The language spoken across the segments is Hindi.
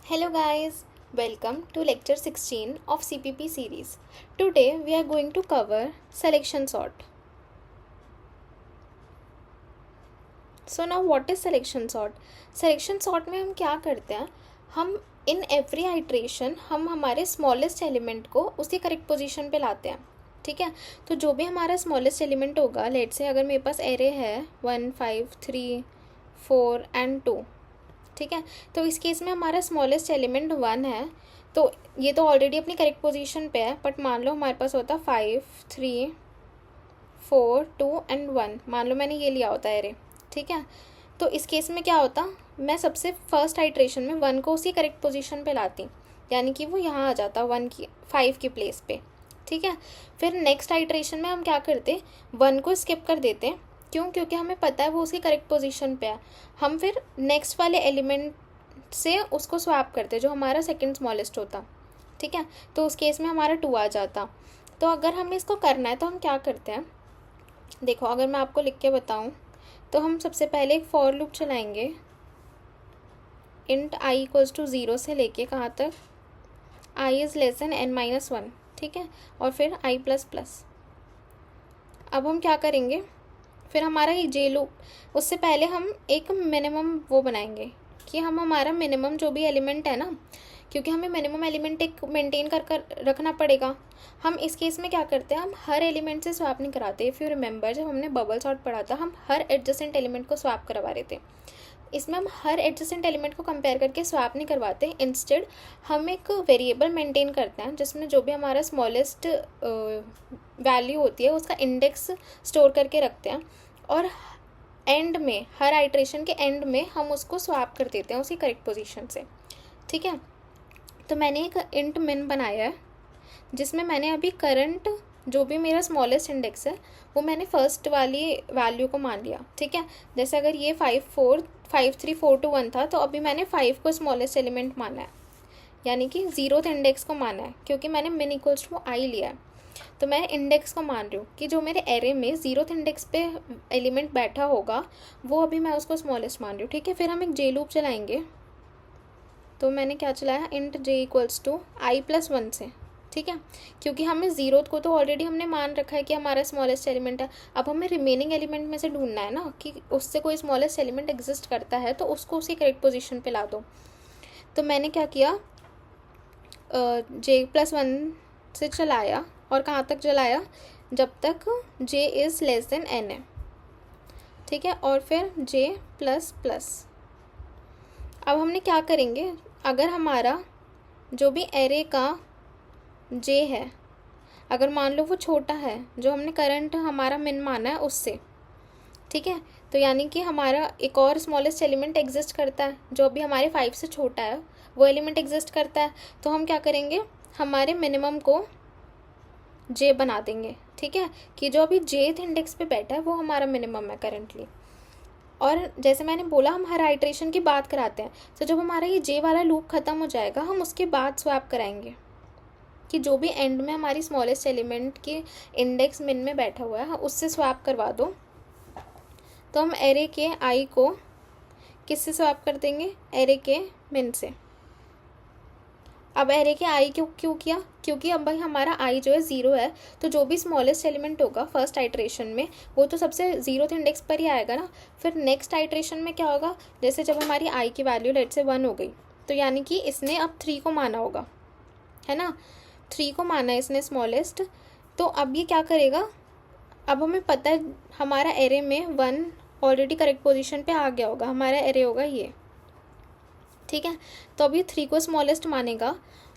Hello guys, welcome to lecture 16 of CPP series. Today we are going to cover selection sort. So now what is selection sort? Selection sort में हम क्या करते हैं, हम in every iteration हम हमारे smallest element को उसकी करेक्ट पोजीशन पे लाते हैं. ठीक है, तो जो भी हमारा स्मॉलेस्ट एलिमेंट होगा, लेट से अगर मेरे पास एरे है 1 5 3 4 एंड 2. ठीक है, तो इस केस में हमारा स्मॉलेस्ट एलिमेंट 1 है, तो ये तो ऑलरेडी अपनी करेक्ट पोजीशन पे है. बट मान लो हमारे पास होता 5 3 4 2 एंड 1. मान लो मैंने ये लिया होता एरे. ठीक है, तो इस केस में क्या होता, मैं सबसे फर्स्ट आइट्रेशन में 1 को उसी करेक्ट पोजीशन पे लाती, यानी कि वो यहाँ आ जाता 5 की प्लेस पे. ठीक है, फिर नेक्स्ट आइट्रेशन में हम क्या करते, 1 को स्किप कर देते. क्यों? क्योंकि हमें पता है वो उसकी करेक्ट पोजीशन पे है. हम फिर नेक्स्ट वाले एलिमेंट से उसको स्वैप करते जो हमारा सेकंड स्मॉलेस्ट होता. ठीक है, तो उस केस में हमारा 2 आ जाता. तो अगर हमें इसको करना है तो हम क्या करते हैं, देखो अगर मैं आपको लिख के बताऊँ तो हम सबसे पहले एक फॉर लूप चलाएंगे इंट i इक्वल्स टू 0 से लेके कहाँ तक, i is less than n-1. ठीक है, और फिर i प्लस प्लस. अब हम क्या करेंगे, फिर हमारा ये जे लूप, उससे पहले हम एक मिनिमम वो बनाएंगे कि हम हमारा मिनिमम जो भी एलिमेंट है ना, क्योंकि हमें मिनिमम एलिमेंट एक मेंटेन कर रखना पड़ेगा. हम इस केस में क्या करते हैं, हम हर एलिमेंट से स्वैप नहीं कराते. इफ़ यू रिमेंबर जब हमने बबल सॉर्ट पढ़ा था, हम हर एडजेसेंट एलिमेंट को स्वैप करवा रहे थे. इसमें हम हर एडजेसेंट एलिमेंट को कंपेयर करके स्वैप नहीं करवाते. इंस्टेड हम एक वेरिएबल मेंटेन करते हैं जिसमें जो भी हमारा स्मॉलेस्ट वैल्यू होती है उसका इंडेक्स स्टोर करके रखते हैं, और एंड में हर आइट्रेशन के एंड में हम उसको स्वैप कर देते हैं उसी करेक्ट पोजीशन से. ठीक है, तो मैंने एक इंट मिन बनाया है जिसमें मैंने अभी करंट जो भी मेरा स्मॉलेस्ट इंडेक्स है वो मैंने फर्स्ट वाली वैल्यू को मान लिया. ठीक है, जैसे अगर ये 5 3 4 2 1 था, तो अभी मैंने 5 को स्मॉलेस्ट एलिमेंट माना है, यानी कि 0th इंडेक्स को माना है, क्योंकि मैंने मिन इक्वल्स टू आई लिया है. तो मैं इंडेक्स को मान रही हूँ कि जो मेरे एरे में 0th इंडेक्स पे एलिमेंट बैठा होगा वो अभी मैं उसको स्मॉलेस्ट मान रही हूँ. ठीक है, फिर हम एक जे लूप चलाएंगे. तो मैंने क्या चलाया, int j equals to i plus 1 से. ठीक है, क्योंकि हमें 0th को तो ऑलरेडी हमने मान रखा है कि हमारा स्मॉलेस्ट एलिमेंट है. अब हमें रिमेनिंग एलिमेंट में से ढूंढना है ना कि उससे कोई स्मॉलेस्ट एलिमेंट एग्जिस्ट करता है, तो उसको उसी करेक्ट पोजीशन पे ला दो. तो मैंने क्या किया, जे प्लस 1 से चलाया, और कहाँ तक चलाया, जब तक j is less than n है. ठीक है, और फिर j प्लस प्लस. अब हमने क्या करेंगे, अगर हमारा जो भी एरे का j है, अगर मान लो वो छोटा है जो हमने करंट हमारा मिन माना है उससे. ठीक है, तो यानी कि हमारा एक और स्मॉलेस्ट एलिमेंट एग्जिस्ट करता है जो अभी हमारे 5 से छोटा है, वो एलिमेंट एग्जिस्ट करता है. तो हम क्या करेंगे, हमारे मिनिमम को j बना देंगे. ठीक है, कि जो अभी jth इंडेक्स पे बैठा है वो हमारा मिनिमम है करेंटली. और जैसे मैंने बोला हम हर आइट्रेशन की बात कराते हैं, तो जब हमारा ये j वाला लूप ख़त्म हो जाएगा हम उसके बाद स्वैप कराएंगे कि जो भी एंड में हमारी स्मॉलेस्ट एलिमेंट की इंडेक्स मिन में बैठा हुआ है उससे स्वैप करवा दो. तो हम एरे के आई को किससे स्वैप कर देंगे, एरे के मिन से. अब एरे के आई क्यों किया, क्योंकि अब भाई हमारा आई जो है 0 है, तो जो भी स्मॉलेस्ट एलिमेंट होगा फर्स्ट आइट्रेशन में वो तो सबसे 0th इंडेक्स पर ही आएगा ना. फिर नेक्स्ट आइट्रेशन में क्या होगा, जैसे जब हमारी आई की वैल्यू लेट से 1 हो गई, तो यानी कि इसने अब 3 को माना होगा, है ना. 3 को माना है इसने स्मॉलेस्ट. तो अब ये क्या करेगा, अब हमें पता है हमारा एरे में 1 ऑलरेडी करेक्ट पोजीशन पे आ गया होगा, हमारा एरे होगा ये. ठीक है, तो अभी 3 को स्मॉलेस्ट मानेगा,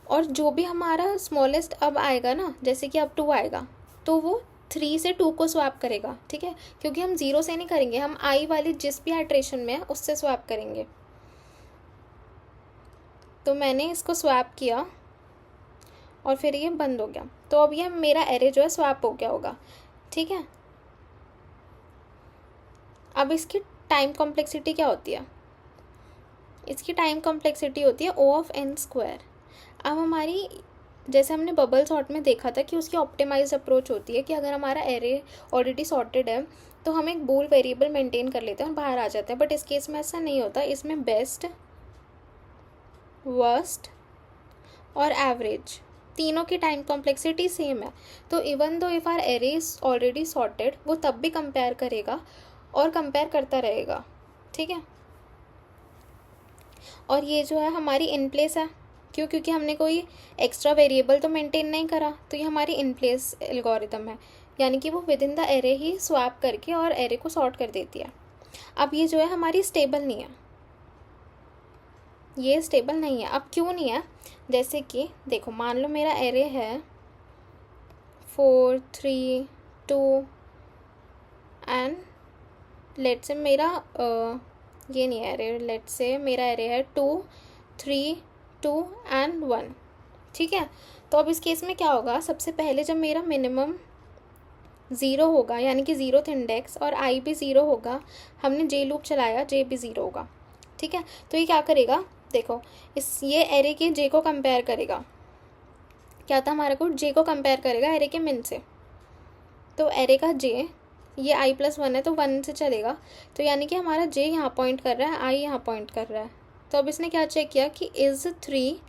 और जो भी हमारा स्मॉलेस्ट अब आएगा ना, जैसे कि अब 2 आएगा, तो वो 3 से 2 को स्वैप करेगा. ठीक है, क्योंकि हम 0 से नहीं करेंगे, हम आई वाली जिस भी आइट्रेशन में है उससे स्वैप करेंगे. तो मैंने इसको स्वैप किया और फिर ये बंद हो गया. तो अब ये मेरा एरे जो है स्वैप हो गया होगा. ठीक है, अब इसकी टाइम कॉम्प्लेक्सिटी क्या होती है, इसकी टाइम कॉम्प्लेक्सिटी होती है O(n²). अब हमारी, जैसे हमने बबल सॉर्ट में देखा था कि उसकी ऑप्टिमाइज्ड अप्रोच होती है कि अगर हमारा एरे ऑलरेडी सॉर्टेड है तो हम एक बूल वेरिएबल मेंटेन कर लेते हैं और बाहर आ जाते हैं. बट इस केस में ऐसा नहीं होता, इसमें बेस्ट, वर्स्ट और एवरेज, तीनों की टाइम कॉम्प्लेक्सिटी सेम है। तो even though if our array is already sorted, वो तब भी कंपेयर करेगा और कंपेयर करता रहेगा, ठीक है। और ये जो है हमारी इन प्लेस है, क्यों? क्योंकि हमने कोई एक्स्ट्रा वेरिएबल तो मेंटेन नहीं करा, तो ये हमारी इन प्लेस एल्गोरिथम है, यानी कि वो with in the array he swap करके और एरे को सॉर्ट कर देती है। अब ये जो है हमारी स्टेबल नहीं है, ये स्टेबल नहीं है। अब क्यों नहीं है? जैसे कि देखो, मान लो मेरा एरे है 4 3 2 एंड लेट से मेरा ये नहीं है एरे, लेट से मेरा एरे है 2 3 2 एंड 1, ठीक है। तो अब इस केस में क्या होगा, सबसे पहले जब मेरा मिनिमम 0 होगा, यानी कि 0th इंडेक्स और आई भी 0 होगा, हमने जे लूप चलाया, जे भी 0 होगा, ठीक है। तो ये क्या करेगा, देखो ये एरे के जे को कंपेयर करेगा। क्या था हमारा कोड? जे को कंपेयर करेगा एरे के मिन से। तो एरे का जे, ये i+1 है तो 1 से चलेगा, तो यानी कि हमारा जे यहाँ पॉइंट कर रहा है, आई यहाँ पॉइंट कर रहा है। तो अब इसने क्या चेक किया कि इज़ 3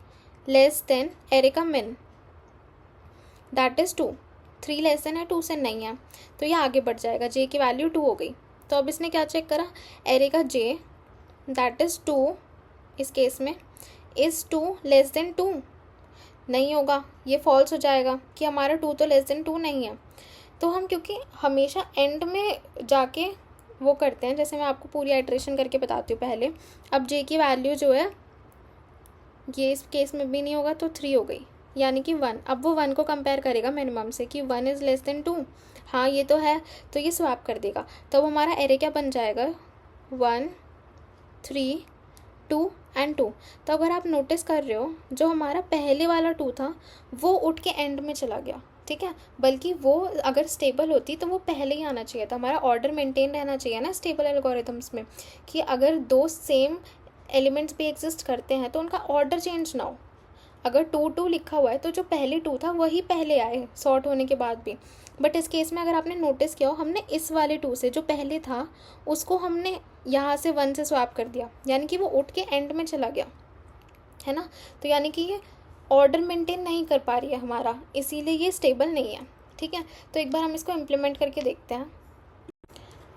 लेस देन एरे का मिन, दैट इज़ 2। 3 लेस देन है, 2 से नहीं है, तो ये आगे बढ़ जाएगा, जे की वैल्यू 2 हो गई। तो अब इसने क्या चेक करा, एरे का जे दैट इज़ 2, इस केस में इज़ 2 लेस देन 2, नहीं होगा, ये फॉल्स हो जाएगा कि हमारा 2 तो लेस देन 2 नहीं है। तो हम क्योंकि हमेशा एंड में जाके वो करते हैं, जैसे मैं आपको पूरी आइट्रेशन करके बताती हूँ पहले। अब जे की वैल्यू जो है ये इस केस में भी नहीं होगा, तो 3 हो गई, यानी कि 1। अब वो 1 को कंपेयर करेगा मिनिमम से कि 1 इज़ लेस देन 2, हाँ ये तो है, तो ये स्वैप कर देगा। तो हमारा एरे क्या बन जाएगा, 1 3 2 एंड 2। तो अगर आप नोटिस कर रहे हो, जो हमारा पहले वाला 2 था वो उठ के एंड में चला गया, ठीक है। बल्कि वो अगर स्टेबल होती तो वो पहले ही आना चाहिए था। हमारा ऑर्डर मेंटेन रहना चाहिए ना स्टेबल एल्गोरिथम्स में, कि अगर 2 सेम एलिमेंट्स भी एग्जिस्ट करते हैं तो उनका ऑर्डर चेंज ना हो। अगर 2 2 लिखा हुआ है तो जो पहले 2 था वही पहले आए सॉर्ट होने के बाद भी। बट इस केस में अगर आपने नोटिस किया हो, हमने इस वाले 2 से जो पहले था उसको हमने यहाँ से 1 से स्वैप कर दिया, यानी कि वो उठ के एंड में चला गया, है ना। तो यानी कि ये ऑर्डर मेंटेन नहीं कर पा रही है हमारा, इसीलिए ये स्टेबल नहीं है, ठीक है। तो एक बार हम इसको इम्प्लीमेंट करके देखते हैं,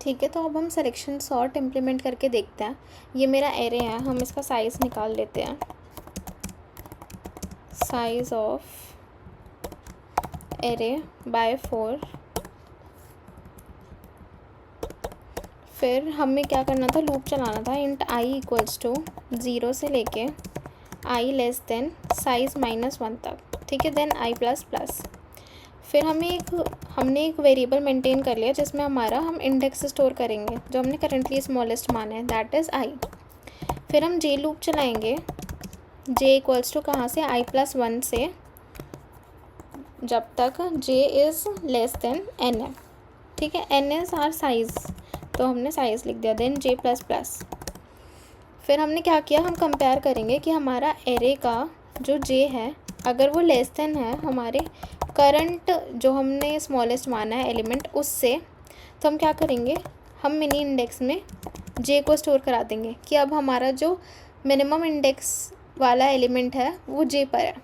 ठीक है। तो अब हम सिलेक्शन सॉर्ट इम्प्लीमेंट करके देखते हैं। ये मेरा एरे है, हम इसका साइज़ निकाल लेते हैं, साइज ऑफ एरे बाय 4। फिर हमें क्या करना था, लूप चलाना था, इंट आई इक्वल्स टू 0 से लेके आई लेस देन साइज़ -1 तक, ठीक है। Then i plus plus. फिर हमने एक वेरिएबल मेंटेन कर लिया जिसमें हम इंडेक्स स्टोर करेंगे जो हमने करेंटली स्मॉलेस्ट माना है, दैट इज़ आई। फिर हम जे लूप चलाएंगे, जे इक्वल्स टू कहाँ से, i+1 से, जब तक j is less than n है, ठीक है। n इज़ आर साइज़, तो हमने साइज़ लिख दिया, देन j प्लस प्लस। फिर हमने क्या किया, हम कंपेयर करेंगे कि हमारा एरे का जो j है अगर वो लेस देन है हमारे करंट जो हमने स्मॉलेस्ट माना है एलिमेंट उससे, तो हम क्या करेंगे, हम मिनी इंडेक्स में j को स्टोर करा देंगे कि अब हमारा जो मिनिमम इंडेक्स वाला एलिमेंट है वो j पर है,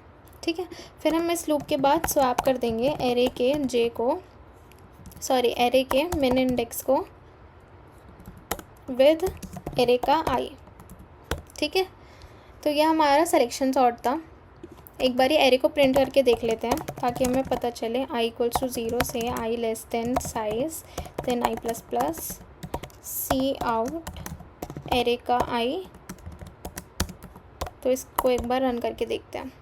ठीक है। फिर हम इस लूप के बाद स्वैप कर देंगे एरे के j को, एरे के मिन इंडेक्स को विद एरे का i, ठीक है। तो यह हमारा सिलेक्शन सॉर्ट था। एक बार ये एरे को प्रिंट करके देख लेते हैं ताकि हमें पता चले, i इक्वल्स टू 0 से i less than size then i plus plus, cout array का i। तो इसको एक बार रन करके देखते हैं।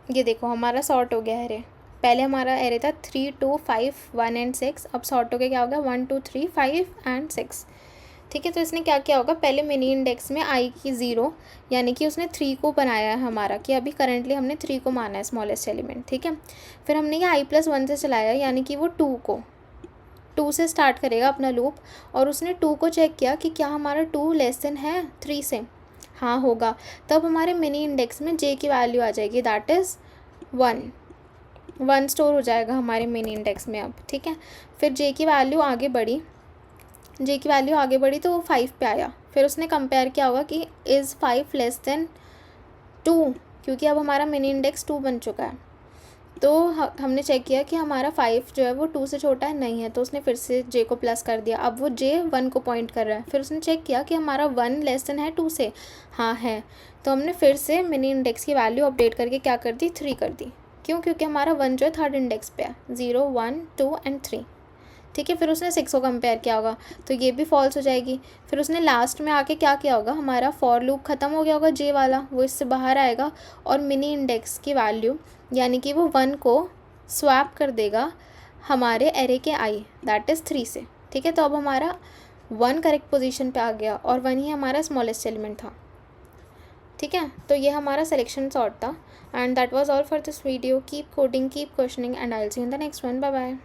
ये देखो हमारा सॉर्ट हो गया एरे। पहले हमारा एरे था 3 2 5 1 एंड 6, अब सॉर्ट हो गया क्या होगा 1 2 3 5 एंड 6, ठीक है। तो इसने क्या किया होगा, पहले मिनी इंडेक्स में आई की 0, यानी कि उसने 3 को बनाया है हमारा, कि अभी करंटली हमने 3 को माना है स्मॉलेस्ट एलिमेंट, ठीक है। फिर हमने ये i+1 से चलाया, यानी कि वो 2 से स्टार्ट करेगा अपना लूप, और उसने 2 को चेक किया कि क्या हमारा 2 लेस देन है 3 से, हाँ होगा। तब हमारे मिनी इंडेक्स में j की वैल्यू आ जाएगी, दैट इज़ 1 स्टोर हो जाएगा हमारे मिनी इंडेक्स में अब, ठीक है। फिर j की वैल्यू आगे बढ़ी तो वो 5 पे आया। फिर उसने कंपेयर किया होगा कि इज़ 5 लेस देन 2, क्योंकि अब हमारा मिनी इंडेक्स 2 बन चुका है। तो हमने चेक किया कि हमारा 5 जो है वो 2 से छोटा है, नहीं है, तो उसने फिर से j को प्लस कर दिया। अब वो j 1 को पॉइंट कर रहा है। फिर उसने चेक किया कि हमारा 1 लेस देन है 2 से, हाँ है, तो हमने फिर से मिनी इंडेक्स की वैल्यू अपडेट करके क्या कर दी, 3 कर दी। क्यों? क्योंकि हमारा 1 जो है थर्ड इंडेक्स पे है, 0 1 2 एंड 3। ठीक है, फिर उसने 6 को कंपेयर किया होगा, तो ये भी फॉल्स हो जाएगी। फिर उसने लास्ट में आके क्या किया होगा, हमारा फॉर लूप ख़त्म हो गया होगा j वाला, वो इससे बाहर आएगा और मिनी इंडेक्स की वैल्यू यानी कि वो 1 को स्वैप कर देगा हमारे एरे के i, दैट इज़ 3 से। ठीक है, तो अब हमारा 1 करेक्ट पोजीशन पे आ गया और 1 ही हमारा स्मॉलेस्ट एलिमेंट था। ठीक है, तो ये हमारा सिलेक्शन सॉर्ट था। And that was all for this video. Keep coding, keep questioning and I will see you in the next one. Bye bye.